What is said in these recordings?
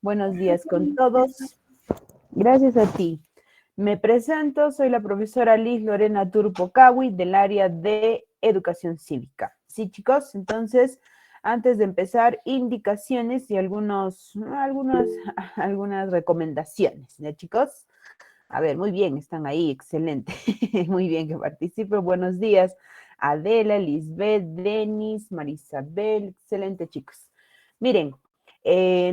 Buenos días con todos. Gracias a ti. Me presento, soy la profesora Liz Lorena Turpocawi del área de Educación Cívica. Sí, chicos, entonces, antes de empezar, indicaciones y algunas recomendaciones, ¿ya, chicos? A ver, muy bien, están ahí, excelente. Muy bien que participen. Buenos días, Adela, Lisbeth, Denis, Marisabel, excelente, chicos. Miren,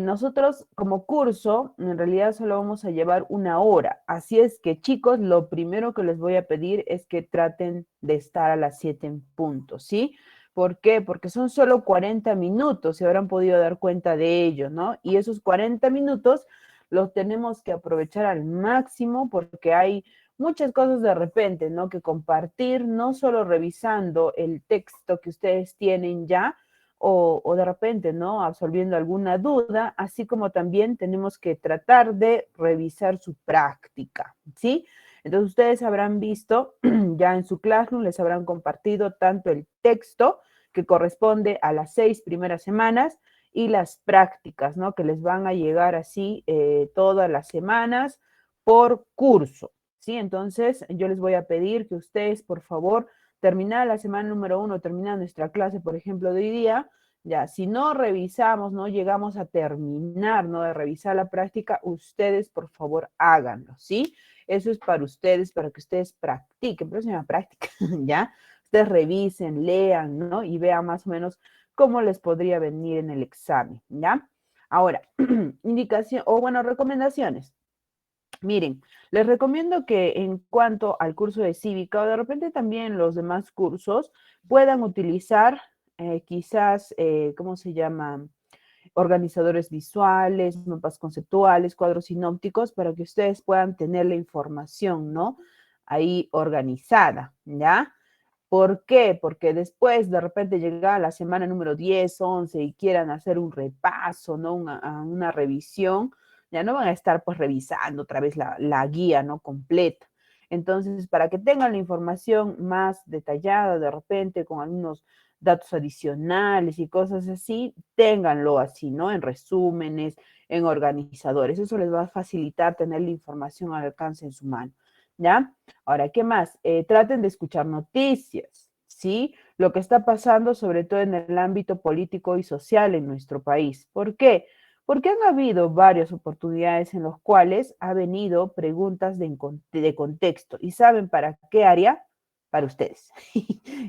nosotros como curso, en realidad solo vamos a llevar 1 hora. Así es que, chicos, lo primero que les voy a pedir es que traten de estar a las 7 en punto, ¿sí? ¿Por qué? Porque son solo 40 minutos, se habrán podido dar cuenta de ello, ¿no? Y esos 40 minutos los tenemos que aprovechar al máximo porque hay muchas cosas de repente, ¿no? Que compartir, no solo revisando el texto que ustedes tienen ya, o de repente, ¿no? Absolviendo alguna duda, así como también tenemos que tratar de revisar su práctica, ¿sí? Entonces ustedes habrán visto ya en su Classroom, les habrán compartido tanto el texto que corresponde a las 6 primeras semanas, y las prácticas, ¿no? Que les van a llegar así todas las semanas por curso, ¿sí? Entonces, yo les voy a pedir que ustedes, por favor, terminar la semana número 1, terminar nuestra clase, por ejemplo, de hoy día, ya, si no revisamos, no llegamos a terminar, ¿no? De revisar la práctica, ustedes, por favor, háganlo, ¿sí? Eso es para ustedes, para que ustedes practiquen, próxima práctica, ¿ya? Ustedes revisen, lean, ¿no? Y vean más o menos cómo les podría venir en el examen, ¿ya? Ahora, indicación, o bueno, recomendaciones. Miren, les recomiendo que en cuanto al curso de cívica o de repente también los demás cursos puedan utilizar quizás, ¿cómo se llama? Organizadores visuales, mapas conceptuales, cuadros sinópticos para que ustedes puedan tener la información, ¿no? Ahí organizada, ¿ya? ¿Por qué? Porque después de repente llega la semana número 10, 11 y quieran hacer un repaso, ¿no? Una revisión, ya no van a estar pues revisando otra vez la guía, ¿no? Completa. Entonces, para que tengan la información más detallada de repente con algunos datos adicionales y cosas así, ténganlo así, ¿no? En resúmenes, en organizadores. Eso les va a facilitar tener la información al alcance en su mano, ¿ya? Ahora, ¿qué más? Traten de escuchar noticias, ¿sí? Lo que está pasando, sobre todo en el ámbito político y social en nuestro país. ¿Por qué? Porque han habido varias oportunidades en las cuales ha venido preguntas de contexto. ¿Y saben para qué área? Para ustedes,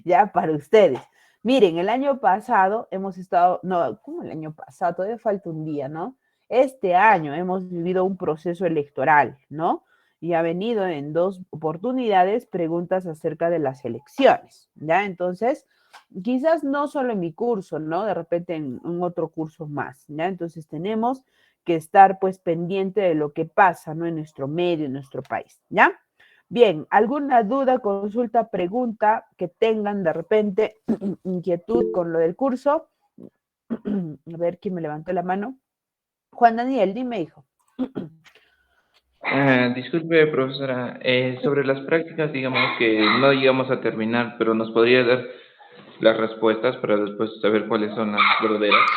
ya para ustedes. Miren, el año pasado hemos estado, no, ¿cómo el año pasado? Todavía falta un día, ¿no? Este año hemos vivido un proceso electoral, ¿no? Y ha venido en 2 oportunidades preguntas acerca de las elecciones, ¿ya? Entonces, quizás no solo en mi curso, ¿no? De repente en otro curso más, ¿ya? Entonces tenemos que estar pues pendiente de lo que pasa, ¿no? En nuestro medio, en nuestro país, ¿ya? Bien, ¿alguna duda, consulta, pregunta que tengan de repente, inquietud con lo del curso? A ver, ¿quién me levantó la mano? Juan Daniel, dime, hijo. Disculpe, profesora, sobre las prácticas, digamos que no llegamos a terminar, pero nos podría dar las respuestas para después saber cuáles son las verdaderas.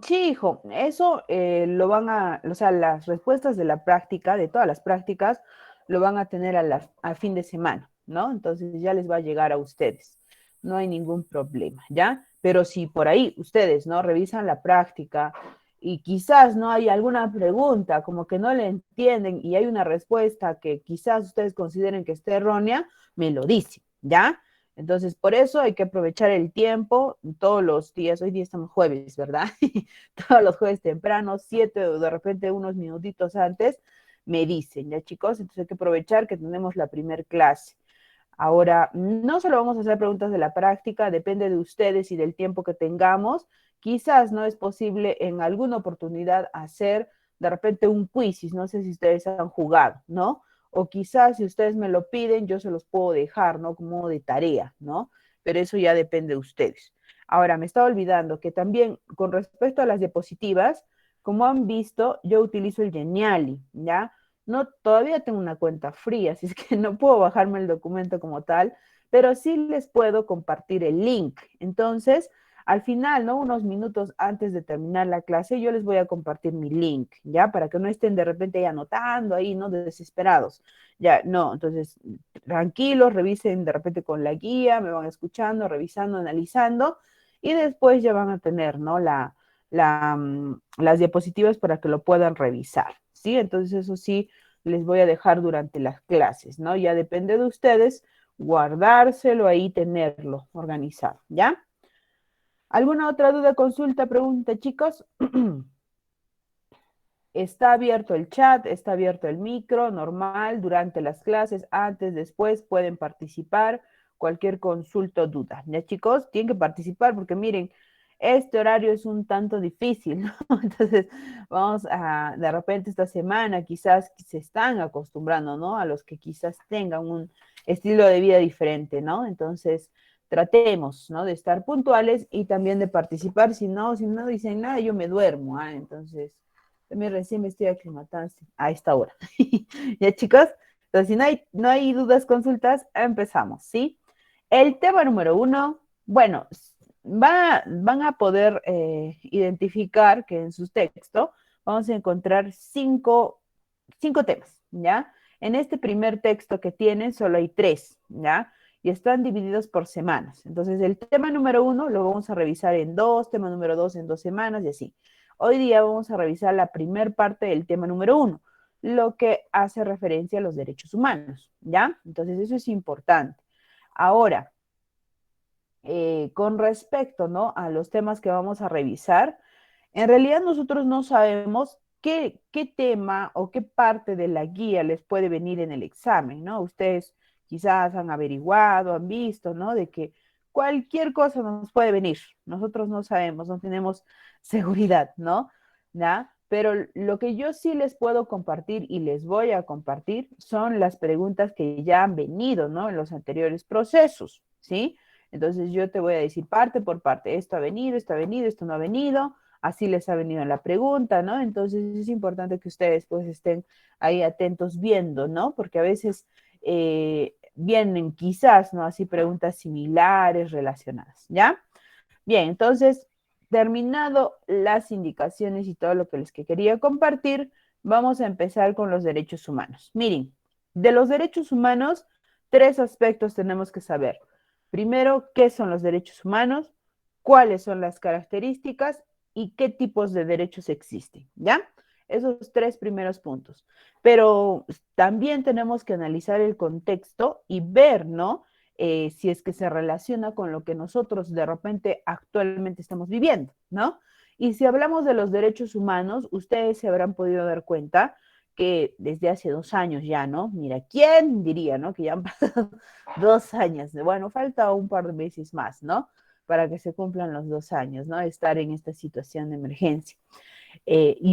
Sí, hijo, eso lo van a, o sea, las respuestas de la práctica, de todas las prácticas, lo van a tener a fin de semana, ¿no? Entonces ya les va a llegar a ustedes. No hay ningún problema, ¿ya? Pero si por ahí ustedes, ¿no? Revisan la práctica y quizás no hay alguna pregunta, como que no le entienden y hay una respuesta que quizás ustedes consideren que esté errónea, me lo dicen, ¿ya? Entonces, por eso hay que aprovechar el tiempo todos los días. Hoy día estamos jueves, ¿verdad? Todos los jueves temprano, 7 o de repente unos minutitos antes, me dicen, ¿ya, chicos? Entonces hay que aprovechar que tenemos la primer clase. Ahora, no solo vamos a hacer preguntas de la práctica, depende de ustedes y del tiempo que tengamos. Quizás no es posible en alguna oportunidad hacer de repente un quiz, no sé si ustedes han jugado, ¿no? O quizás si ustedes me lo piden, yo se los puedo dejar, ¿no? Como de tarea, ¿no? Pero eso ya depende de ustedes. Ahora, me estaba olvidando que también con respecto a las diapositivas, como han visto, yo utilizo el Geniali, ¿ya? No, todavía tengo una cuenta fría, así es que no puedo bajarme el documento como tal, pero sí les puedo compartir el link. Entonces, al final, ¿no? Unos minutos antes de terminar la clase, yo les voy a compartir mi link, ¿ya? Para que no estén de repente ya anotando ahí, ¿no? Desesperados. Ya, no, entonces, tranquilos, revisen de repente con la guía, me van escuchando, revisando, analizando, y después ya van a tener, ¿no? Las diapositivas para que lo puedan revisar, ¿sí? Entonces, eso sí, les voy a dejar durante las clases, ¿no? Ya depende de ustedes guardárselo ahí, tenerlo organizado, ¿ya? ¿Alguna otra duda, consulta, pregunta, chicos? Está abierto el chat, está abierto el micro, normal, durante las clases, antes, después, pueden participar, cualquier consulta o duda. ¿Ya, chicos? Tienen que participar porque miren, este horario es un tanto difícil, ¿no? Entonces, vamos a, de repente esta semana quizás se están acostumbrando, ¿no? A los que quizás tengan un estilo de vida diferente, ¿no? Entonces, tratemos, ¿no? De estar puntuales y también de participar. Si no dicen nada, yo me duermo, ¿ah? Entonces, también recién me estoy aclimatando a esta hora. ¿Ya, chicos? Entonces, si no hay dudas, consultas, empezamos, ¿sí? El tema número 1, bueno, van a poder identificar que en su texto vamos a encontrar cinco temas, ¿ya? En este primer texto que tienen solo hay 3, ¿ya? Y están divididos por semanas. Entonces, el tema número 1 lo vamos a revisar en 2, tema número 2 en 2 semanas y así. Hoy día vamos a revisar la primer parte del tema número 1, lo que hace referencia a los derechos humanos, ¿ya? Entonces, eso es importante. Ahora, con respecto, ¿no? A los temas que vamos a revisar, en realidad nosotros no sabemos qué tema o qué parte de la guía les puede venir en el examen, ¿no? Ustedes quizás han averiguado, han visto, ¿no? De que cualquier cosa nos puede venir. Nosotros no sabemos, no tenemos seguridad, ¿no? ¿Ya? Pero lo que yo sí les puedo compartir y les voy a compartir son las preguntas que ya han venido, ¿no? En los anteriores procesos, ¿sí? Entonces yo te voy a decir parte por parte, esto ha venido, esto no ha venido, así les ha venido en la pregunta, ¿no? Entonces es importante que ustedes pues estén ahí atentos viendo, ¿no? Porque a veces vienen quizás, ¿no? Así preguntas similares, relacionadas, ¿ya? Bien, entonces, terminado las indicaciones y todo lo que les quería compartir, vamos a empezar con los derechos humanos. Miren, de los derechos humanos, 3 aspectos tenemos que saber. Primero, ¿qué son los derechos humanos? ¿Cuáles son las características? ¿Y qué tipos de derechos existen? ¿Ya? Esos 3 primeros puntos. Pero también tenemos que analizar el contexto y ver, ¿no? Si es que se relaciona con lo que nosotros de repente actualmente estamos viviendo, ¿no? Y si hablamos de los derechos humanos, ustedes se habrán podido dar cuenta que desde hace 2 años ya, ¿no? Mira, ¿quién diría, ¿no? Que ya han pasado 2 años. Bueno, falta un par de meses más, ¿no? Para que se cumplan los 2 años, ¿no? Estar en esta situación de emergencia.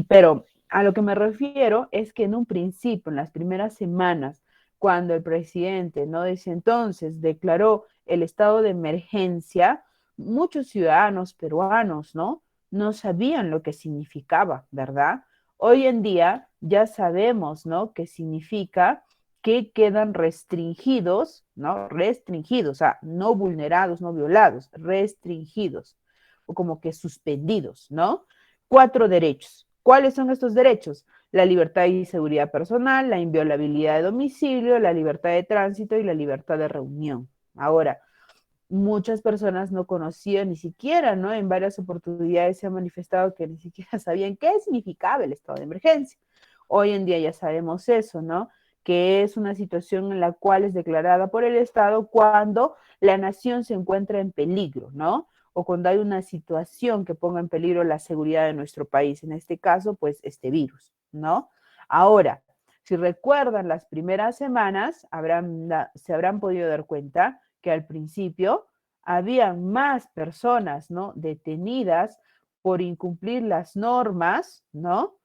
Pero a lo que me refiero es que en un principio, en las primeras semanas, cuando el presidente, ¿no? Desde entonces declaró el estado de emergencia, muchos ciudadanos peruanos, ¿no? No sabían lo que significaba, ¿verdad? Hoy en día ya sabemos, ¿no? Qué significa que quedan restringidos, ¿no? Restringidos, o sea, no vulnerados, no violados, restringidos, o como que suspendidos, ¿no? 4 derechos. ¿Cuáles son estos derechos? La libertad y seguridad personal, la inviolabilidad de domicilio, la libertad de tránsito y la libertad de reunión. Ahora, muchas personas no conocían ni siquiera, ¿no? En varias oportunidades se ha manifestado que ni siquiera sabían qué significaba el estado de emergencia. Hoy en día ya sabemos eso, ¿no? Que es una situación en la cual es declarada por el Estado cuando la nación se encuentra en peligro, ¿no? O cuando hay una situación que ponga en peligro la seguridad de nuestro país, en este caso, pues este virus, ¿no? Ahora, si recuerdan las primeras semanas, se habrán podido dar cuenta que al principio había más personas, ¿no? Detenidas por incumplir las normas, ¿no?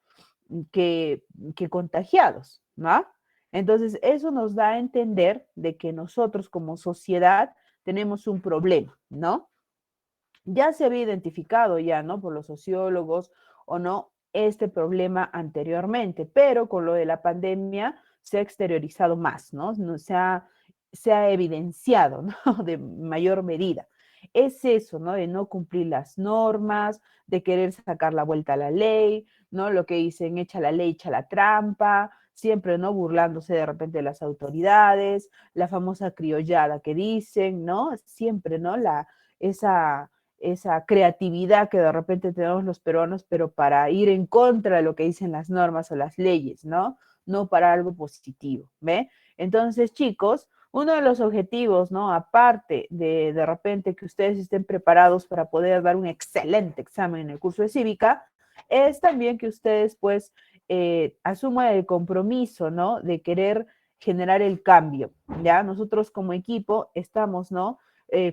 Que, que contagiados, ¿no? Entonces, eso nos da a entender de que nosotros como sociedad tenemos un problema, ¿no? Ya se había identificado ya, ¿no? Por los sociólogos o no, este problema anteriormente, pero con lo de la pandemia se ha exteriorizado más, ¿no? Se ha evidenciado, ¿no? De mayor medida. es eso, ¿no? De no cumplir las normas, de querer sacar la vuelta a la ley, ¿no? Lo que dicen, echa la ley, echa la trampa, siempre, ¿no? Burlándose de repente de las autoridades, la famosa criollada que dicen, ¿no? Siempre, ¿no? Esa, esa creatividad que de repente tenemos los peruanos, pero para ir en contra de lo que dicen las normas o las leyes, ¿no? No para algo positivo, ¿ve? Entonces, chicos, uno de los objetivos, ¿no? Aparte de repente que ustedes estén preparados para poder dar un excelente examen en el curso de cívica, es también que ustedes, pues, asuman el compromiso, ¿no? De querer generar el cambio, ¿ya? Nosotros como equipo estamos, ¿no?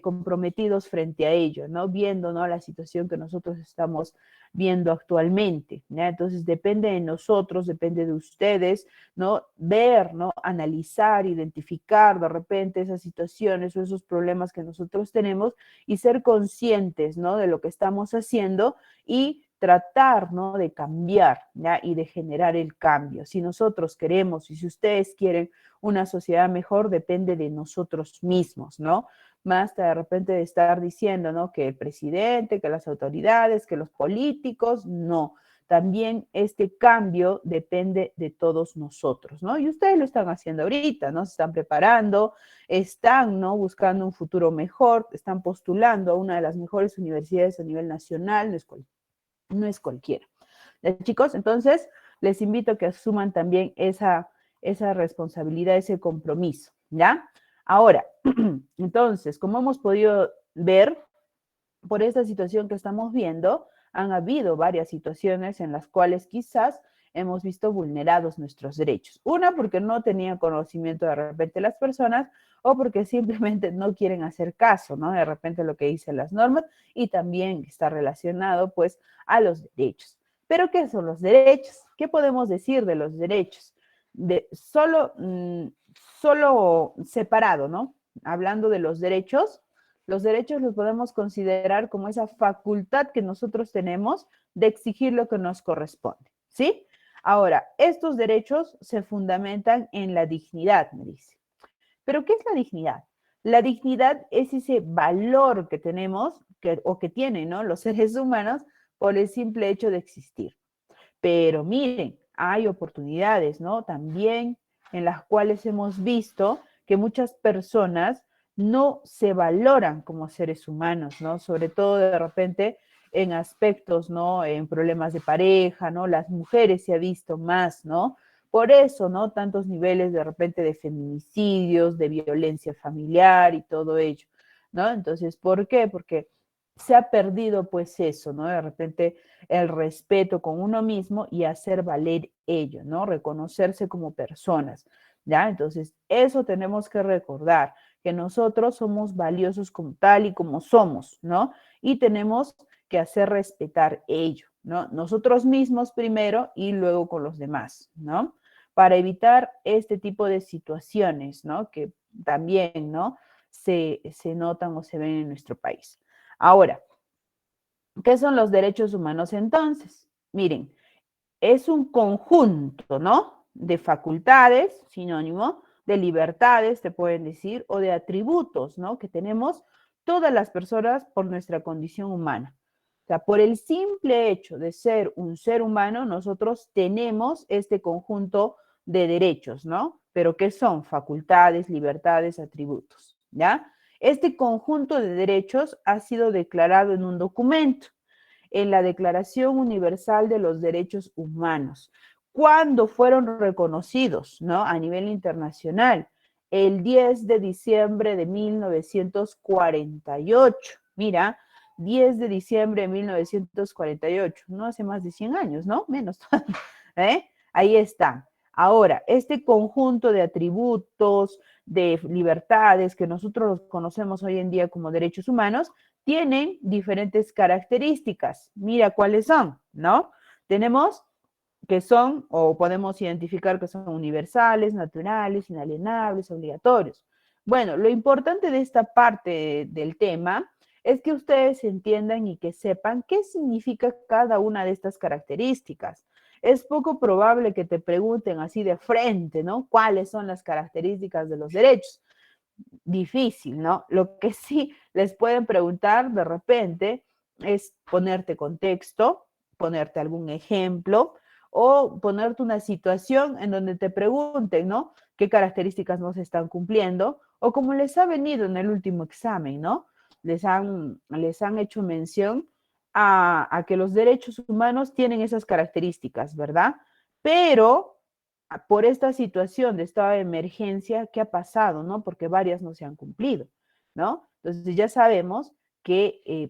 Comprometidos frente a ello, ¿no? Viendo, ¿no? La situación que nosotros estamos viendo actualmente, ¿ya? Entonces depende de nosotros, depende de ustedes, ¿no? Ver, ¿no? Analizar, identificar de repente esas situaciones o esos problemas que nosotros tenemos y ser conscientes, ¿no? De lo que estamos haciendo y tratar, ¿no? De cambiar, ¿ya? Y de generar el cambio. Si nosotros queremos y si ustedes quieren una sociedad mejor, depende de nosotros mismos, ¿no? Más de repente de estar diciendo, ¿no? Que el presidente, que las autoridades, que los políticos, no. También este cambio depende de todos nosotros, ¿no? Y ustedes lo están haciendo ahorita, ¿no? Se están preparando, están, ¿no? Buscando un futuro mejor, están postulando a una de las mejores universidades a nivel nacional, no es cualquiera. Chicos, entonces les invito a que asuman también esa responsabilidad, ese compromiso, ¿ya? Ahora, entonces, como hemos podido ver, por esta situación que estamos viendo, han habido varias situaciones en las cuales quizás hemos visto vulnerados nuestros derechos. Una, porque no tenían conocimiento de repente las personas o porque simplemente no quieren hacer caso, ¿no? De repente lo que dicen las normas y también está relacionado pues a los derechos. ¿Pero qué son los derechos? ¿Qué podemos decir de los derechos? Solo separado, ¿no? Hablando de los derechos los podemos considerar como esa facultad que nosotros tenemos de exigir lo que nos corresponde, ¿sí? Ahora, estos derechos se fundamentan en la dignidad, me dice. ¿Pero qué es la dignidad? La dignidad es ese valor que tenemos o que tienen, ¿no? Los seres humanos por el simple hecho de existir. Pero miren, hay oportunidades, ¿no? También en las cuales hemos visto que muchas personas no se valoran como seres humanos, ¿no? Sobre todo de repente en aspectos, ¿no? En problemas de pareja, ¿no? Las mujeres se ha visto más, ¿no? Por eso, ¿no? Tantos niveles de repente de feminicidios, de violencia familiar y todo ello, ¿no? Entonces, ¿por qué? Porque se ha perdido pues eso, ¿no? De repente el respeto con uno mismo y hacer valer ello, ¿no? Reconocerse como personas, ¿ya? Entonces, eso tenemos que recordar, que nosotros somos valiosos como tal y como somos, ¿no? Y tenemos que hacer respetar ello, ¿no? Nosotros mismos primero y luego con los demás, ¿no? Para evitar este tipo de situaciones, ¿no? Que también, ¿no? Se notan o se ven en nuestro país. Ahora, ¿qué son los derechos humanos entonces? Miren, es un conjunto, ¿no? De facultades, sinónimo, de libertades, te pueden decir, o de atributos, ¿no? Que tenemos todas las personas por nuestra condición humana. O sea, por el simple hecho de ser un ser humano, nosotros tenemos este conjunto de derechos, ¿no? Pero ¿qué son? Facultades, libertades, atributos, ¿ya? Este conjunto de derechos ha sido declarado en un documento, en la Declaración Universal de los Derechos Humanos. ¿Cuándo fueron reconocidos, no? A nivel internacional, el 10 de diciembre de 1948. Mira, 10 de diciembre de 1948, no hace más de 100 años, ¿no? Menos. ¿Eh? Ahí está. Ahora, este conjunto de atributos, de libertades que nosotros conocemos hoy en día como derechos humanos, tienen diferentes características. Mira cuáles son, ¿no? Tenemos que son, o podemos identificar que son universales, naturales, inalienables, obligatorios. Bueno, lo importante de esta parte del tema es que ustedes entiendan y que sepan qué significa cada una de estas características. Es poco probable que te pregunten así de frente, ¿no? ¿Cuáles son las características de los derechos? Difícil, ¿no? Lo que sí les pueden preguntar de repente, es ponerte contexto, ponerte algún ejemplo o ponerte una situación en donde te pregunten, ¿no? ¿Qué características no se están cumpliendo? O como les ha venido en el último examen, ¿no? Les han hecho mención a que los derechos humanos tienen esas características, ¿verdad? Pero por esta situación de estado de emergencia, ¿qué ha pasado, no? Porque varias no se han cumplido, ¿no? Entonces ya sabemos que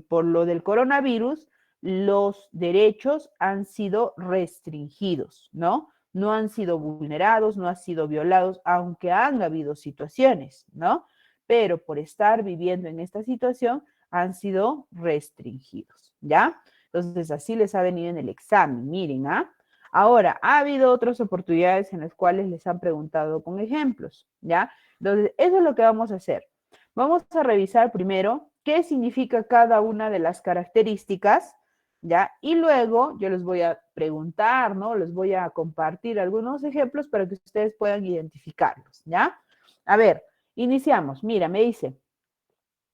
por lo del coronavirus, los derechos han sido restringidos, ¿no? No han sido vulnerados, no han sido violados, aunque han habido situaciones, ¿no? Pero por estar viviendo en esta situación, han sido restringidos, ¿ya? Entonces, así les ha venido en el examen, miren, ¿ah? Ahora, ha habido otras oportunidades en las cuales les han preguntado con ejemplos, ¿ya? Entonces, eso es lo que vamos a hacer. Vamos a revisar primero qué significa cada una de las características, ¿ya? Y luego yo les voy a preguntar, ¿no? Les voy a compartir algunos ejemplos para que ustedes puedan identificarlos, ¿ya? A ver, iniciamos. Mira, me dice,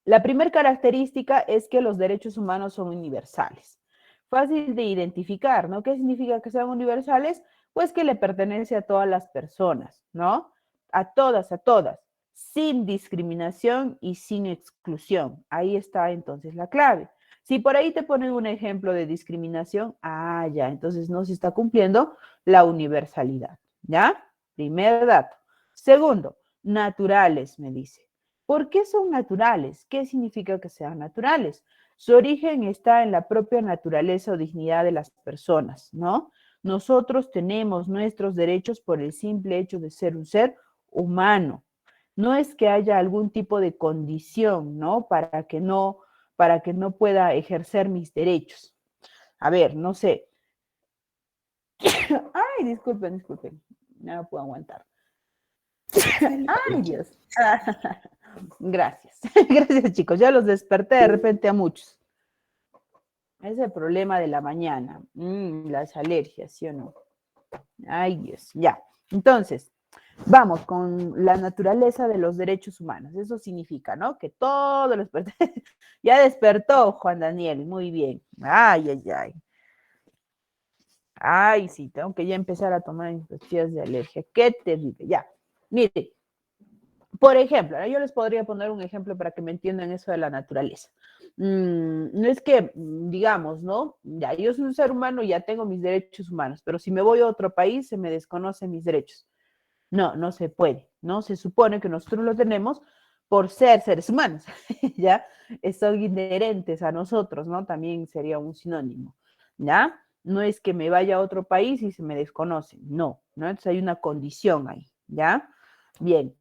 la primera característica es que los derechos humanos son universales. Fácil de identificar, ¿no? ¿Qué significa que sean universales? Pues que le pertenece a todas las personas, ¿no? A todas, sin discriminación y sin exclusión. Ahí está entonces la clave. Si por ahí te ponen un ejemplo de discriminación, ya, entonces no se está cumpliendo la universalidad, ¿ya? Primer dato. Segundo, naturales, me dice. ¿Por qué son naturales? ¿Qué significa que sean naturales? Su origen está en la propia naturaleza o dignidad de las personas, ¿no? Nosotros tenemos nuestros derechos por el simple hecho de ser un ser humano. No es que haya algún tipo de condición, ¿no? Para que no pueda ejercer mis derechos. A ver, no sé. Ay, disculpen. No puedo aguantar. Ay, Dios. Gracias. Gracias, chicos. Ya los desperté de repente a muchos. Es el problema de la mañana. Las alergias, ¿sí o no? Ay, Dios. Ya. Entonces, vamos con la naturaleza de los derechos humanos. Eso significa, ¿no? Que todos los... Ya despertó Juan Daniel. Muy bien. Ay. Ay, sí, tengo que ya empezar a tomar mis pastillas de alergia. Qué terrible. Ya. Mire, por ejemplo, yo les podría poner un ejemplo para que me entiendan eso de la naturaleza. No es que, digamos, ¿no? Ya, yo soy un ser humano y ya tengo mis derechos humanos, pero si me voy a otro país se me desconocen mis derechos. No, no se puede, ¿no? Se supone que nosotros lo tenemos por ser seres humanos, ¿ya? Son inherentes a nosotros, ¿no? También sería un sinónimo, ¿ya? No es que me vaya a otro país y se me desconocen, no, ¿no? Entonces hay una condición ahí, ¿ya? Bien,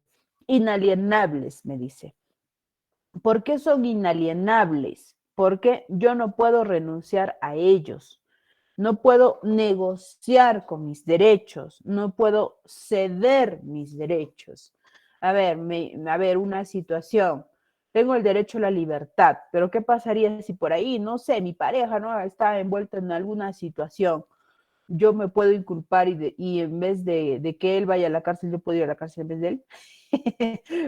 inalienables, me dice. ¿Por qué son inalienables? Porque yo no puedo renunciar a ellos, no puedo negociar con mis derechos, no puedo ceder mis derechos. A ver, una situación. Tengo el derecho a la libertad, pero ¿qué pasaría si por ahí, no sé, mi pareja no está envuelta en alguna situación? Yo me puedo inculpar y en vez de que él vaya a la cárcel, yo puedo ir a la cárcel en vez de él.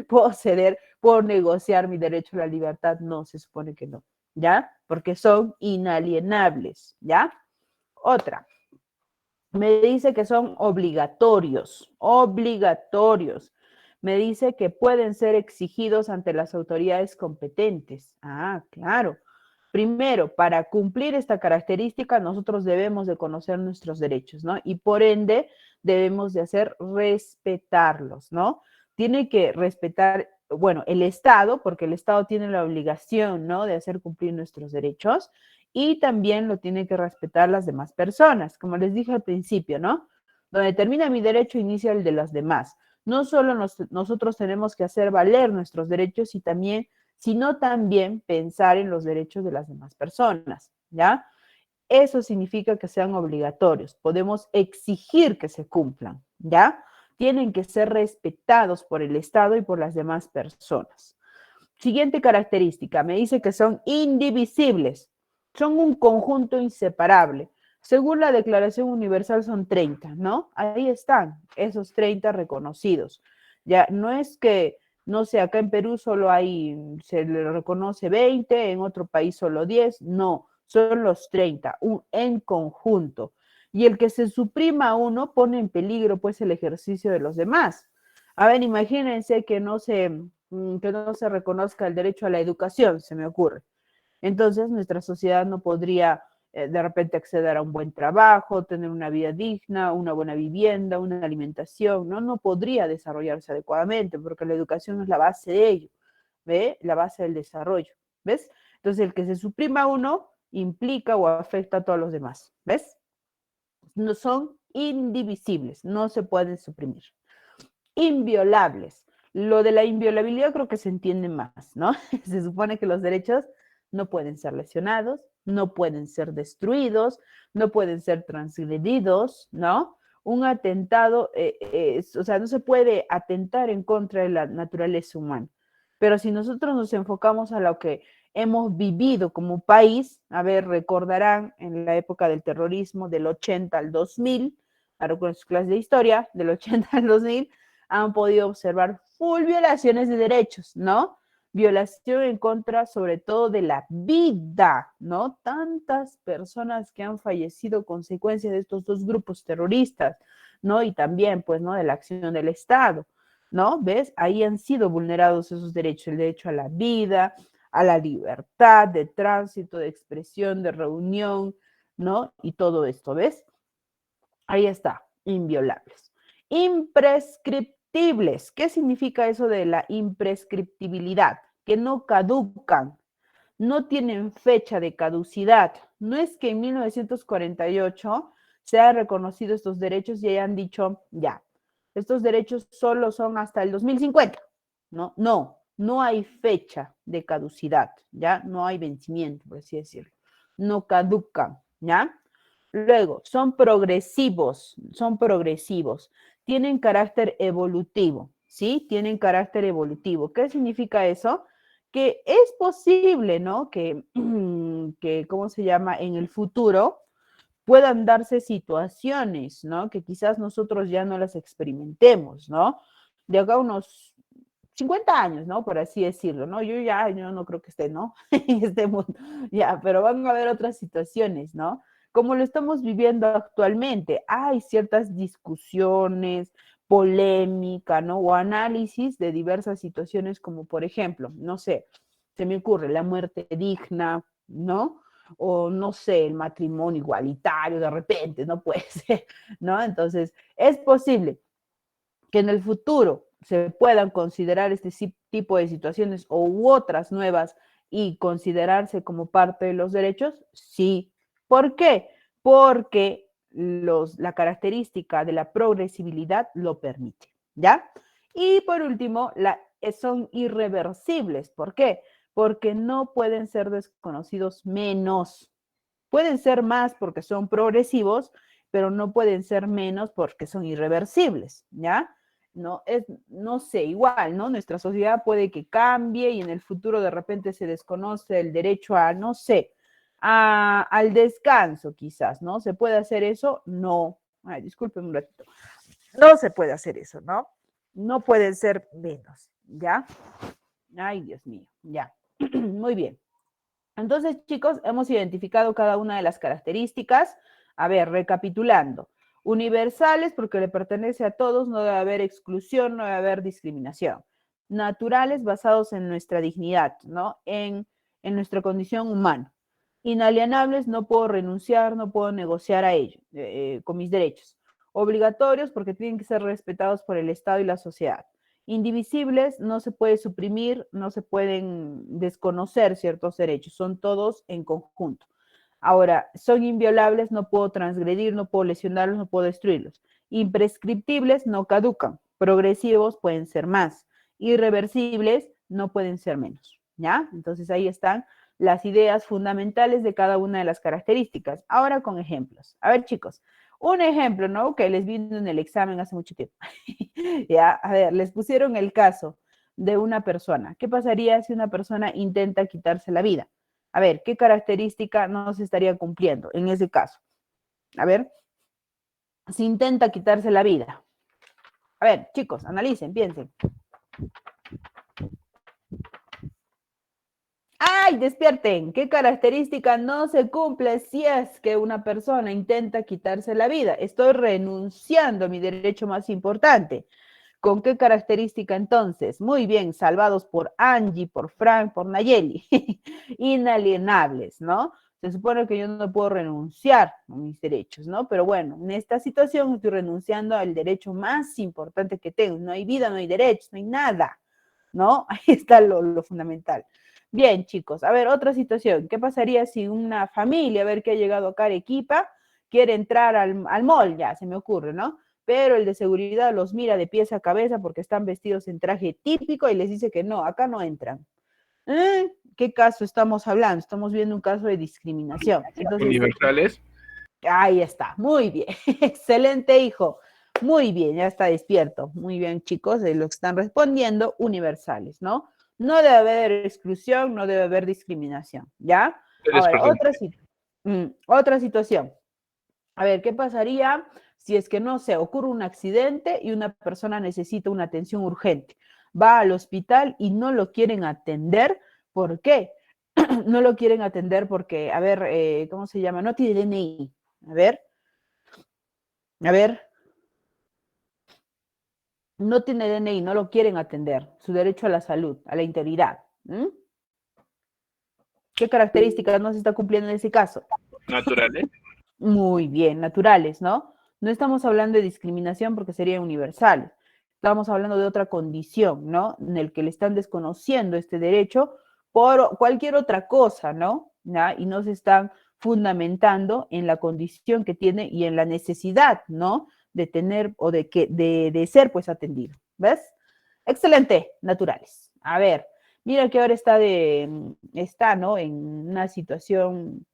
Puedo ceder, puedo negociar mi derecho a la libertad. No, se supone que no, ¿ya? Porque son inalienables, ¿ya? Otra, me dice que son obligatorios. Me dice que pueden ser exigidos ante las autoridades competentes. Claro. Primero, para cumplir esta característica, nosotros debemos de conocer nuestros derechos, ¿no? Y por ende, debemos de hacer respetarlos, ¿no? Tiene que respetar, bueno, el Estado, porque el Estado tiene la obligación, ¿no? De hacer cumplir nuestros derechos y también lo tienen que respetar las demás personas, como les dije al principio, ¿no? Donde termina mi derecho, inicia el de las demás. No solo nosotros tenemos que hacer valer nuestros derechos y también, sino también pensar en los derechos de las demás personas, ¿ya? Eso significa que sean obligatorios. Podemos exigir que se cumplan, ¿ya? Tienen que ser respetados por el Estado y por las demás personas. Siguiente característica, me dice que son indivisibles, son un conjunto inseparable. Según la Declaración Universal son 30, ¿no? Ahí están esos 30 reconocidos. Ya no es que No sé, acá en Perú solo hay, se le reconoce 20, en otro país solo 10, no, son los 30, en conjunto. Y el que se suprima uno pone en peligro pues el ejercicio de los demás. A ver, imagínense que no se reconozca el derecho a la educación, se me ocurre. Entonces nuestra sociedad no podría de repente acceder a un buen trabajo, tener una vida digna, una buena vivienda, una alimentación, ¿no? No podría desarrollarse adecuadamente porque la educación es la base de ello, ¿ve? La base del desarrollo, ¿ves? Entonces el que se suprima uno implica o afecta a todos los demás, ¿ves? No son indivisibles, no se pueden suprimir. Inviolables. Lo de la inviolabilidad creo que se entiende más, ¿no? Se supone que los derechos no pueden ser lesionados, no pueden ser destruidos, no pueden ser transgredidos, ¿no? Un atentado, o sea, no se puede atentar en contra de la naturaleza humana. Pero si nosotros nos enfocamos a lo que hemos vivido como país, a ver, recordarán en la época del terrorismo del 80 al 2000, ahora con sus clases de historia, del 80 al 2000, han podido observar full violaciones de derechos, ¿no? Violación en contra sobre todo de la vida, ¿no? Tantas personas que han fallecido consecuencia de estos dos grupos terroristas, ¿no? Y también, pues, ¿no? De la acción del Estado, ¿no? ¿Ves? Ahí han sido vulnerados esos derechos, el derecho a la vida, a la libertad de tránsito, de expresión, de reunión, ¿no? Y todo esto, ¿ves? Ahí está, inviolables. Imprescriptibles. ¿Qué significa eso de la imprescriptibilidad? Que no caducan, no tienen fecha de caducidad. No es que en 1948 se hayan reconocido estos derechos y hayan dicho, ya, estos derechos solo son hasta el 2050. No, no, no hay fecha de caducidad, ¿ya? No hay vencimiento, por así decirlo. No caducan, ¿ya? Luego, son progresivos, tienen carácter evolutivo, ¿sí? Tienen carácter evolutivo. ¿Qué significa eso? Que es posible, ¿no? Que, ¿cómo se llama? En el futuro puedan darse situaciones, ¿no? Que quizás nosotros ya no las experimentemos, ¿no? De acá a unos 50 años, ¿no? Por así decirlo, ¿no? Yo no creo que esté, ¿no? En este mundo, ya, pero van a haber otras situaciones, ¿no? Como lo estamos viviendo actualmente, hay ciertas discusiones, polémica, ¿no? O análisis de diversas situaciones, como por ejemplo, no sé, se me ocurre la muerte digna, ¿no? O no sé, el matrimonio igualitario de repente, no puede ser, ¿no? Entonces, es posible que en el futuro se puedan considerar este tipo de situaciones u otras nuevas y considerarse como parte de los derechos? Sí. ¿Por qué? Porque la característica de la progresibilidad lo permite, ¿ya? Y por último, son irreversibles. ¿Por qué? Porque no pueden ser desconocidos menos. Pueden ser más porque son progresivos, pero no pueden ser menos porque son irreversibles, ¿ya? No sé, igual, ¿no? Nuestra sociedad puede que cambie y en el futuro de repente se desconoce el derecho a, no sé, al descanso quizás, ¿no? ¿Se puede hacer eso? No. Ay, disculpen un ratito. No se puede hacer eso, ¿no? No pueden ser menos, ¿ya? Ay, Dios mío, ya. Muy bien. Entonces, chicos, hemos identificado cada una de las características. A ver, recapitulando. Universales, porque le pertenece a todos, no debe haber exclusión, no debe haber discriminación. Naturales, basados en nuestra dignidad, ¿no? En nuestra condición humana. Inalienables, no puedo renunciar, no puedo negociar a ello, con mis derechos. Obligatorios, porque tienen que ser respetados por el Estado y la sociedad. Indivisibles, no se puede suprimir, no se pueden desconocer ciertos derechos, son todos en conjunto. Ahora, son inviolables, no puedo transgredir, no puedo lesionarlos, no puedo destruirlos. Imprescriptibles, no caducan. Progresivos pueden ser más. Irreversibles, no pueden ser menos. ¿Ya? Entonces ahí están las ideas fundamentales de cada una de las características. Ahora con ejemplos. A ver, chicos, un ejemplo, ¿no? Que les vino en el examen hace mucho tiempo. Ya, a ver, les pusieron el caso de una persona. ¿Qué pasaría si una persona intenta quitarse la vida? A ver, ¿qué característica no se estaría cumpliendo en ese caso? A ver, si intenta quitarse la vida. A ver, chicos, analicen, piensen. ¡Ay, despierten! ¿Qué característica no se cumple si es que una persona intenta quitarse la vida? Estoy renunciando a mi derecho más importante. ¿Con qué característica entonces? Muy bien, salvados por Angie, por Frank, por Nayeli. Inalienables, ¿no? Se supone que yo no puedo renunciar a mis derechos, ¿no? Pero bueno, en esta situación estoy renunciando al derecho más importante que tengo. No hay vida, no hay derechos, no hay nada, ¿no? Ahí está lo fundamental. Bien, chicos, a ver, otra situación. ¿Qué pasaría si una familia, a ver que ha llegado acá a Arequipa, quiere entrar al mall? Ya, se me ocurre, ¿no? Pero el de seguridad los mira de pies a cabeza porque están vestidos en traje típico y les dice que no, acá no entran. ¿Qué caso estamos hablando? Estamos viendo un caso de discriminación. Entonces, Universales. ahí está, muy bien, excelente hijo, muy bien, ya está despierto, muy bien chicos, de lo que están respondiendo, universales, ¿no? No debe haber exclusión, no debe haber discriminación, ¿ya? Eres Ahora, presente. otra situación. A ver, ¿qué pasaría si es que, no sé, ocurre un accidente y una persona necesita una atención urgente? Va al hospital y no lo quieren atender. ¿Por qué? No lo quieren atender porque, a ver, ¿cómo se llama? No tiene DNI. A ver, no tiene DNI, no lo quieren atender. Su derecho a la salud, a la integridad. ¿Mm? ¿Qué características no se está cumpliendo en ese caso? Naturales. Muy bien, naturales, ¿no? No estamos hablando de discriminación porque sería universal. Estamos hablando de otra condición, ¿no? En el que le están desconociendo este derecho por cualquier otra cosa, ¿no? ¿Ya? Y no se están fundamentando en la condición que tiene y en la necesidad, ¿no? De tener o de ser pues atendido. ¿Ves? Excelente, naturales. A ver, mira que ahora está, ¿no? En una situación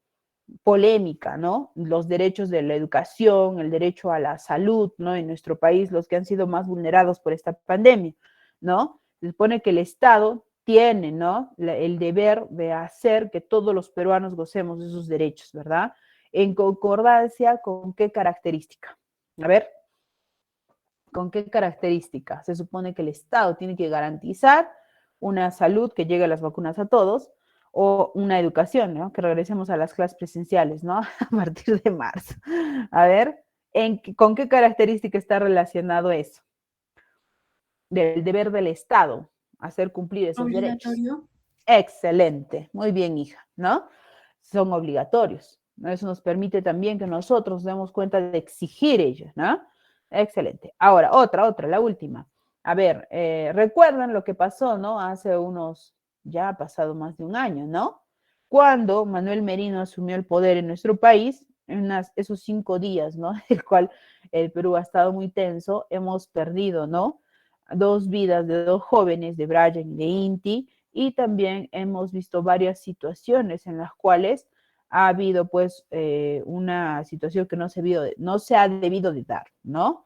polémica, ¿no? Los derechos de la educación, el derecho a la salud, ¿no? En nuestro país, los que han sido más vulnerados por esta pandemia, ¿no? Se supone que el Estado tiene, ¿no? El deber de hacer que todos los peruanos gocemos de esos derechos, ¿verdad? En concordancia con qué característica. A ver, ¿con qué característica? Se supone que el Estado tiene que garantizar una salud que llegue a las vacunas a todos, o una educación, ¿no? Que regresemos a las clases presenciales, ¿no? A partir de marzo. A ver, ¿con qué característica está relacionado eso? Del deber del Estado, hacer cumplir esos derechos. Obligatorio. Excelente, muy bien, hija, ¿no? Son obligatorios, ¿no? Eso nos permite también que nosotros demos cuenta de exigir ellos, ¿no? Excelente. Ahora, la última. A ver, recuerdan lo que pasó, ¿no? Hace ya ha pasado más de un año, ¿no? Cuando Manuel Merino asumió el poder en nuestro país, en esos 5 días, ¿no? El cual el Perú ha estado muy tenso, hemos perdido, ¿no? 2 vidas de 2 jóvenes, de Brian y de Inti, y también hemos visto varias situaciones en las cuales ha habido pues una situación que no se ha debido de dar, ¿no?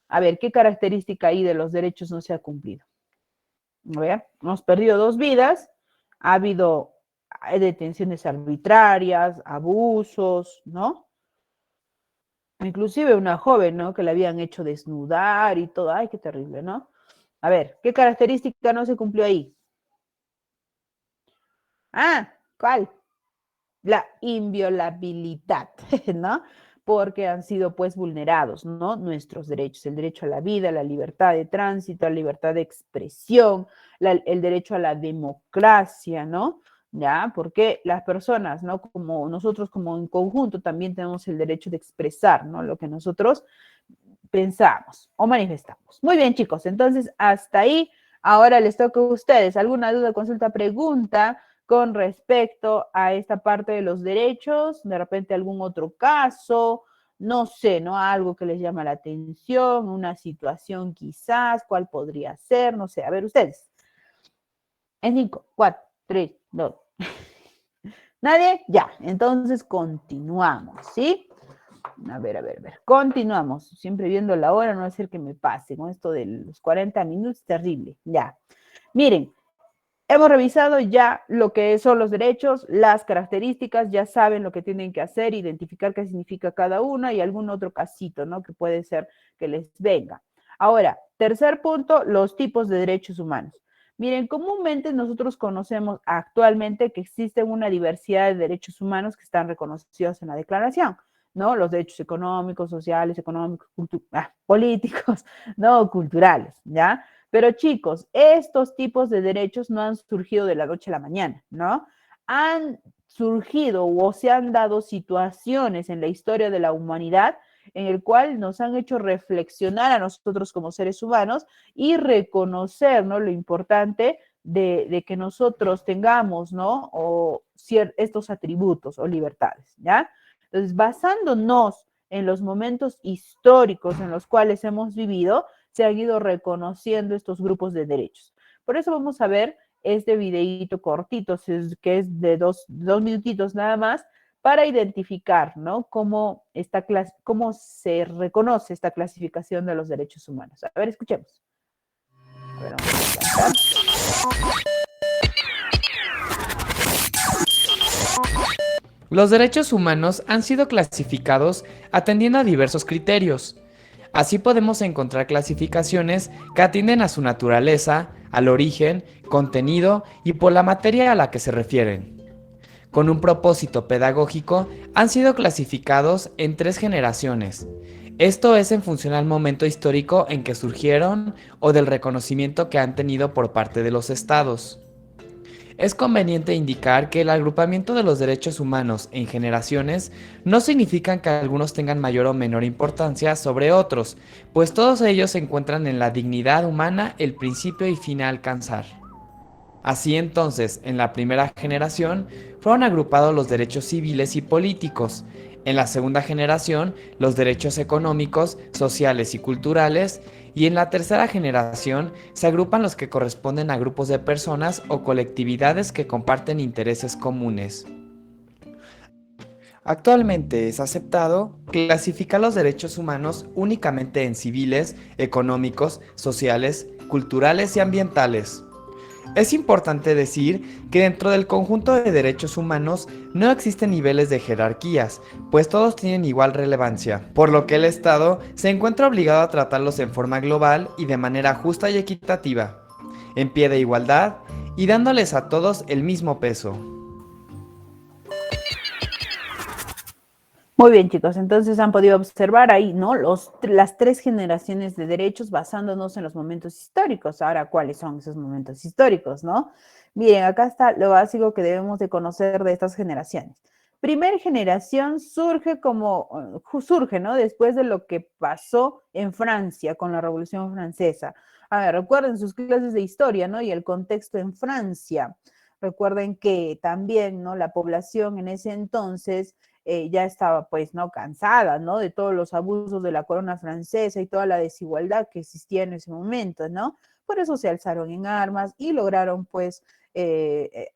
A ver, ¿qué característica ahí de los derechos no se ha cumplido? A ver, hemos perdido 2 vidas, ha habido detenciones arbitrarias, abusos, ¿no? Inclusive una joven, ¿no? Que la habían hecho desnudar y todo, ay, qué terrible, ¿no? A ver, ¿qué característica no se cumplió ahí? Ah, ¿cuál? La inviolabilidad, ¿no? Porque han sido pues vulnerados, ¿no? Nuestros derechos, el derecho a la vida, la libertad de tránsito, la libertad de expresión, el derecho a la democracia, ¿no? ¿Ya? Porque las personas, ¿no? Como nosotros como en conjunto también tenemos el derecho de expresar, ¿no? Lo que nosotros pensamos o manifestamos. Muy bien, chicos, entonces hasta ahí. Ahora les toca a ustedes. ¿Alguna duda, consulta, pregunta con respecto a esta parte de los derechos? De repente algún otro caso, no sé, ¿no? Algo que les llama la atención, una situación quizás, ¿cuál podría ser? No sé, a ver ustedes. En 5, 4, 3, 2. ¿Nadie? Ya, entonces continuamos, ¿sí? A ver. Continuamos. Siempre viendo la hora, no va a ser que me pase con esto de los 40 minutos, terrible. Ya. Miren, hemos revisado ya lo que son los derechos, las características, ya saben lo que tienen que hacer, identificar qué significa cada una y algún otro casito, ¿no? Que puede ser que les venga. Ahora, tercer punto, los tipos de derechos humanos. Miren, comúnmente nosotros conocemos actualmente que existe una diversidad de derechos humanos que están reconocidos en la Declaración, ¿no? Los derechos económicos, sociales, económicos, políticos, ¿no? Culturales, ¿ya? Pero chicos, estos tipos de derechos no han surgido de la noche a la mañana, ¿no? Han surgido o se han dado situaciones en la historia de la humanidad en el cual nos han hecho reflexionar a nosotros como seres humanos y reconocer, ¿no? Lo importante de que nosotros tengamos, ¿no? O estos atributos o libertades, ¿ya? Entonces, basándonos en los momentos históricos en los cuales hemos vivido, se han ido reconociendo estos grupos de derechos. Por eso vamos a ver este videíto cortito, que es de dos minutitos nada más, para identificar, ¿no? Cómo se reconoce esta clasificación de los derechos humanos. A ver, escuchemos. A ver, vamos a adelantar. Los derechos humanos han sido clasificados atendiendo a diversos criterios. Así podemos encontrar clasificaciones que atienden a su naturaleza, al origen, contenido y por la materia a la que se refieren. Con un propósito pedagógico, han sido clasificados en 3 generaciones. Esto es en función al momento histórico en que surgieron o del reconocimiento que han tenido por parte de los estados. Es conveniente indicar que el agrupamiento de los derechos humanos en generaciones no significa que algunos tengan mayor o menor importancia sobre otros, pues todos ellos se encuentran en la dignidad humana el principio y fin a alcanzar. Así entonces, en la primera generación fueron agrupados los derechos civiles y políticos, en la segunda generación los derechos económicos, sociales y culturales, y en la tercera generación se agrupan los que corresponden a grupos de personas o colectividades que comparten intereses comunes. Actualmente es aceptado clasificar los derechos humanos únicamente en civiles, económicos, sociales, culturales y ambientales. Es importante decir que dentro del conjunto de derechos humanos no existen niveles de jerarquías, pues todos tienen igual relevancia, por lo que el Estado se encuentra obligado a tratarlos en forma global y de manera justa y equitativa, en pie de igualdad y dándoles a todos el mismo peso. Muy bien, chicos, entonces han podido observar ahí, ¿no? Las 3 generaciones de derechos basándonos en los momentos históricos. Ahora, ¿cuáles son esos momentos históricos, no? Miren, acá está lo básico que debemos de conocer de estas generaciones. Primer generación surge, ¿no? Después de lo que pasó en Francia con la Revolución Francesa. A ver, recuerden sus clases de historia, ¿no? Y el contexto en Francia. Recuerden que también, ¿no? La población en ese entonces ya estaba pues, ¿no? Cansada, ¿no? De todos los abusos de la corona francesa y toda la desigualdad que existía en ese momento, ¿no? Por eso se alzaron en armas y lograron pues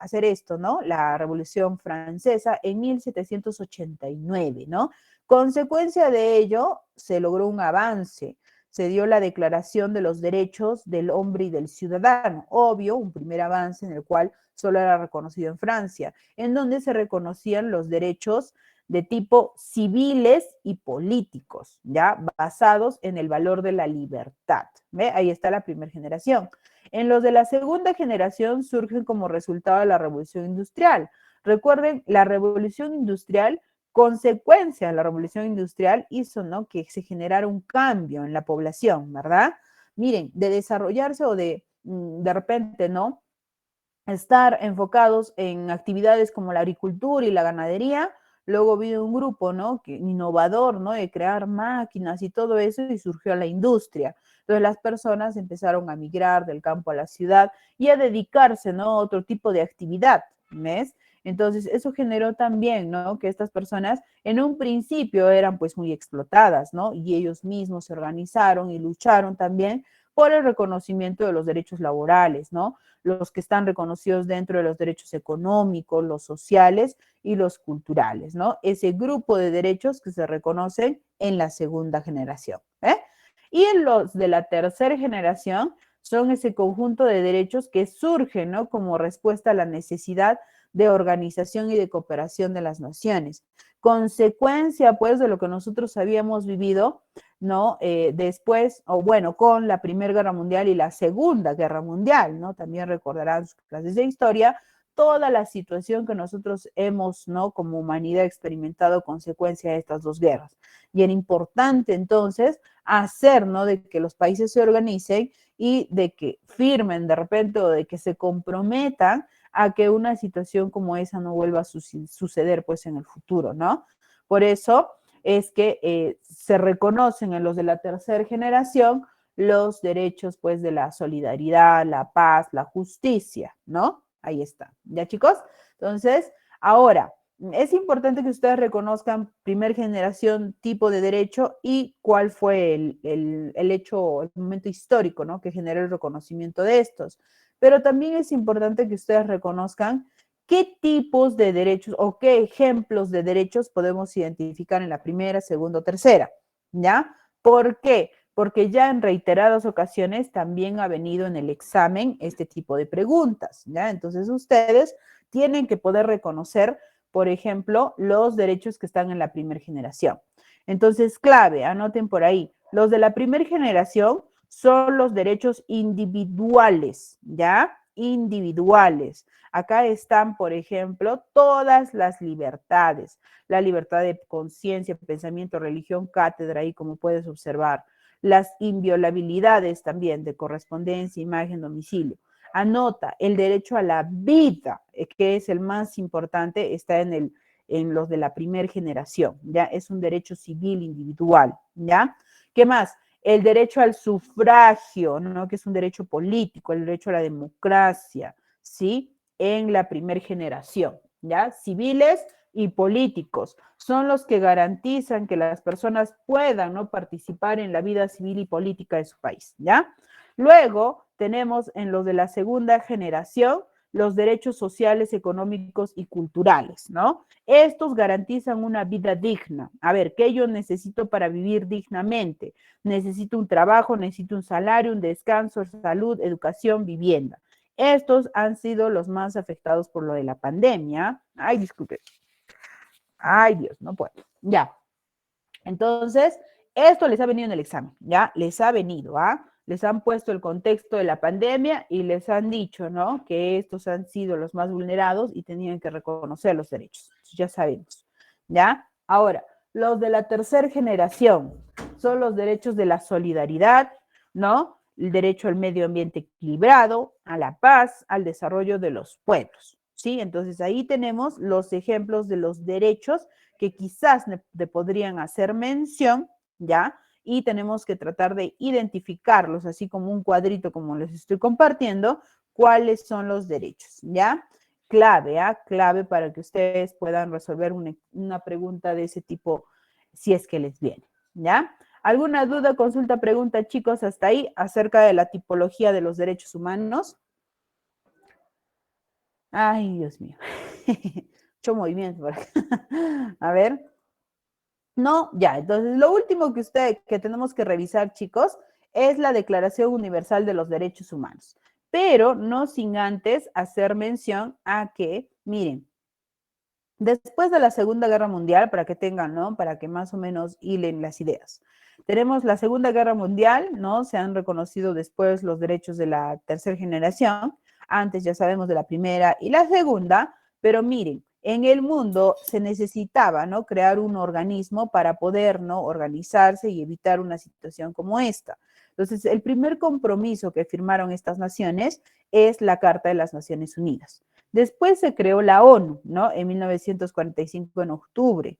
hacer esto, ¿no? La Revolución Francesa en 1789, ¿no? Consecuencia de ello, se logró un avance, se dio la Declaración de los Derechos del Hombre y del Ciudadano, obvio, un primer avance en el cual solo era reconocido en Francia, en donde se reconocían los derechos de tipo civiles y políticos, ¿ya? Basados en el valor de la libertad. ¿Ve? Ahí está la primera generación. En los de la segunda generación surgen como resultado de la revolución industrial. Recuerden, la revolución industrial, consecuencia de la revolución industrial, hizo, ¿no? Que se generara un cambio en la población, ¿verdad? Miren, de desarrollarse o de repente, ¿no? Estar enfocados en actividades como la agricultura y la ganadería. Luego vino un grupo, ¿no? Innovador, ¿no? De crear máquinas y todo eso, y surgió la industria. Entonces las personas empezaron a migrar del campo a la ciudad y a dedicarse, ¿no? A otro tipo de actividad, ¿ves? Entonces eso generó también, ¿no? Que estas personas en un principio eran pues muy explotadas, ¿no? Y ellos mismos se organizaron y lucharon también por el reconocimiento de los derechos laborales, ¿no? Los que están reconocidos dentro de los derechos económicos, los sociales y los culturales, ¿no? Ese grupo de derechos que se reconocen en la segunda generación. Y en los de la tercera generación son ese conjunto de derechos que surgen, ¿no? Como respuesta a la necesidad de organización y de cooperación de las naciones. consecuencia, pues, de lo que nosotros habíamos vivido, ¿no? Después, o bueno, con la Primera Guerra Mundial y la Segunda Guerra Mundial, ¿no? También recordarán sus clases de historia, toda la situación que nosotros hemos, ¿no? Como humanidad experimentado consecuencia de estas dos guerras. Y era importante, entonces, hacer, ¿no? De que los países se organicen y de que firmen de repente o de que se comprometan a que una situación como esa no vuelva a suceder pues en el futuro, ¿no? Por eso es que se reconocen en los de la tercera generación los derechos pues de la solidaridad, la paz, la justicia, ¿no? Ahí está, ¿ya chicos? Entonces, ahora, es importante que ustedes reconozcan primer generación, tipo de derecho y cuál fue el hecho, el momento histórico, ¿no? Que generó el reconocimiento de estos. Pero también es importante que ustedes reconozcan qué tipos de derechos o qué ejemplos de derechos podemos identificar en la primera, segunda o tercera, ¿ya? ¿Por qué? Porque ya en reiteradas ocasiones también ha venido en el examen este tipo de preguntas, ¿ya? Entonces ustedes tienen que poder reconocer, por ejemplo, los derechos que están en la primera generación. Entonces, clave, anoten por ahí, los de la primera generación son los derechos individuales, ¿ya? Individuales. Acá están, por ejemplo, todas las libertades, la libertad de conciencia, pensamiento, religión, cátedra, ahí como puedes observar, las inviolabilidades también de correspondencia, imagen, domicilio. Anota, el derecho a la vida, que es el más importante, está en los de la primera generación, ¿ya? Es un derecho civil individual, ¿ya? ¿Qué más? El derecho al sufragio, ¿no? Que es un derecho político, el derecho a la democracia, ¿sí? En la primera generación, ¿ya? Civiles y políticos son los que garantizan que las personas puedan, ¿no? Participar en la vida civil y política de su país, ¿ya? Luego tenemos en los de la segunda generación los derechos sociales, económicos y culturales, ¿no? Estos garantizan una vida digna. A ver, ¿qué yo necesito para vivir dignamente? Necesito un trabajo, necesito un salario, un descanso, salud, educación, vivienda. Estos han sido los más afectados por lo de la pandemia. Ay, disculpe. Ay, Dios, no puedo. Ya. Entonces, esto les ha venido en el examen, ¿ya? Les ha venido, ¿ah? Les han puesto el contexto de la pandemia y les han dicho, ¿no? Que estos han sido los más vulnerados y tenían que reconocer los derechos. Ya sabemos, ¿ya? Ahora, los de la tercera generación son los derechos de la solidaridad, ¿no? El derecho al medio ambiente equilibrado, a la paz, al desarrollo de los pueblos, ¿sí? Entonces, ahí tenemos los ejemplos de los derechos que quizás te podrían hacer mención, ¿ya? Y tenemos que tratar de identificarlos, así como un cuadrito como les estoy compartiendo, cuáles son los derechos, ¿ya? Clave, ¿ah? Clave para que ustedes puedan resolver una pregunta de ese tipo si es que les viene, ¿ya? ¿Alguna duda, consulta, pregunta, chicos, hasta ahí acerca de la tipología de los derechos humanos? Ay, Dios mío. Mucho movimiento por acá. A ver. No, ya. Entonces, lo último que tenemos que revisar, chicos, es la Declaración Universal de los Derechos Humanos. Pero no sin antes hacer mención a que, miren, después de la Segunda Guerra Mundial, para que tengan, ¿no? Para que más o menos hilen las ideas. Tenemos la Segunda Guerra Mundial, ¿no? Se han reconocido después los derechos de la tercera generación. Antes ya sabemos de la primera y la segunda, pero miren, en el mundo se necesitaba, ¿no? Crear un organismo para poder, ¿no? Organizarse y evitar una situación como esta. Entonces, el primer compromiso que firmaron estas naciones es la Carta de las Naciones Unidas. Después se creó la ONU, ¿no? En 1945, en octubre.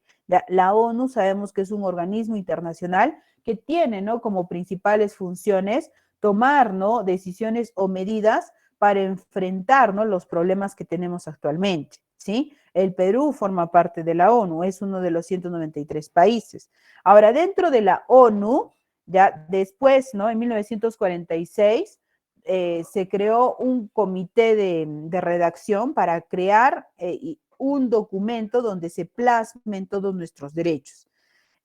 La ONU sabemos que es un organismo internacional que tiene, ¿no? Como principales funciones tomar, ¿no? Decisiones o medidas para enfrentar, ¿no? Los problemas que tenemos actualmente, ¿sí? El Perú forma parte de la ONU, es uno de los 193 países. Ahora, dentro de la ONU, ya después, ¿no? En 1946, se creó un comité de redacción para crear un documento donde se plasmen todos nuestros derechos.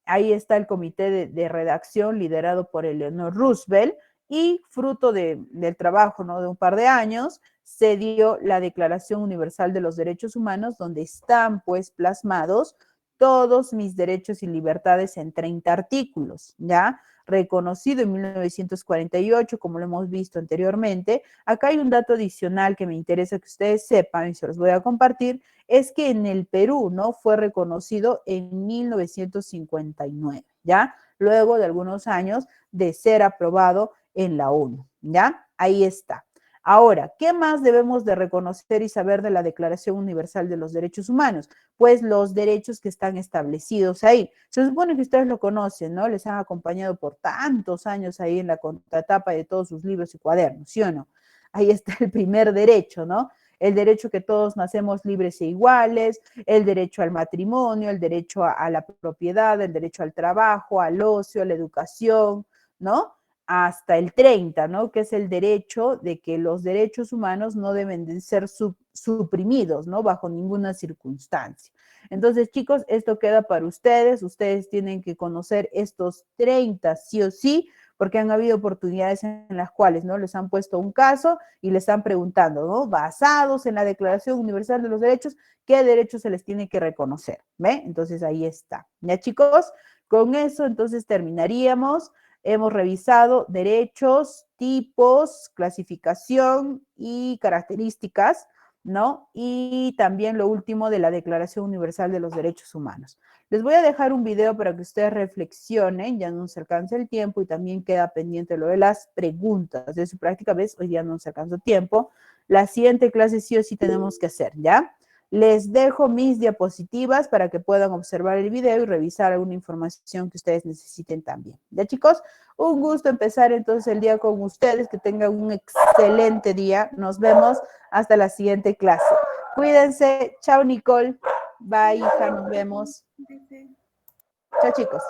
Ahí está el comité de redacción liderado por Eleanor Roosevelt y fruto del trabajo, ¿no? De un par de años, se dio la Declaración Universal de los Derechos Humanos, donde están pues plasmados todos mis derechos y libertades en 30 artículos, ¿ya? Reconocido en 1948, como lo hemos visto anteriormente. Acá hay un dato adicional que me interesa que ustedes sepan y se los voy a compartir, es que en el Perú, ¿no? Fue reconocido en 1959, ¿ya? Luego de algunos años de ser aprobado en la ONU, ¿ya? Ahí está. Ahora, ¿qué más debemos de reconocer y saber de la Declaración Universal de los Derechos Humanos? Pues los derechos que están establecidos ahí. Se supone que ustedes lo conocen, ¿no? Les han acompañado por tantos años ahí en la contratapa de todos sus libros y cuadernos, ¿sí o no? Ahí está el primer derecho, ¿no? El derecho que todos nacemos libres e iguales, el derecho al matrimonio, el derecho a la propiedad, el derecho al trabajo, al ocio, a la educación, ¿no? Hasta el 30, ¿no? Que es el derecho de que los derechos humanos no deben de ser suprimidos, ¿no? Bajo ninguna circunstancia. Entonces, chicos, esto queda para ustedes tienen que conocer estos 30 sí o sí, porque han habido oportunidades en las cuales, ¿no? Les han puesto un caso y les están preguntando, ¿no? Basados en la Declaración Universal de los Derechos, ¿qué derechos se les tiene que reconocer? ¿Ve? Entonces, ahí está. ¿Ya, chicos? Con eso, entonces, terminaríamos. Hemos revisado derechos, tipos, clasificación y características, ¿no? Y también lo último de la Declaración Universal de los Derechos Humanos. Les voy a dejar un video para que ustedes reflexionen, ya no nos alcanza el tiempo y también queda pendiente lo de las preguntas de su práctica, ¿ves? Hoy ya no nos alcanza tiempo. La siguiente clase sí o sí tenemos que hacer, ¿ya? Les dejo mis diapositivas para que puedan observar el video y revisar alguna información que ustedes necesiten también. ¿Ya, chicos? Un gusto empezar entonces el día con ustedes. Que tengan un excelente día. Nos vemos hasta la siguiente clase. Cuídense. Chao, Nicole. Bye, hija. Nos vemos. Chao, chicos.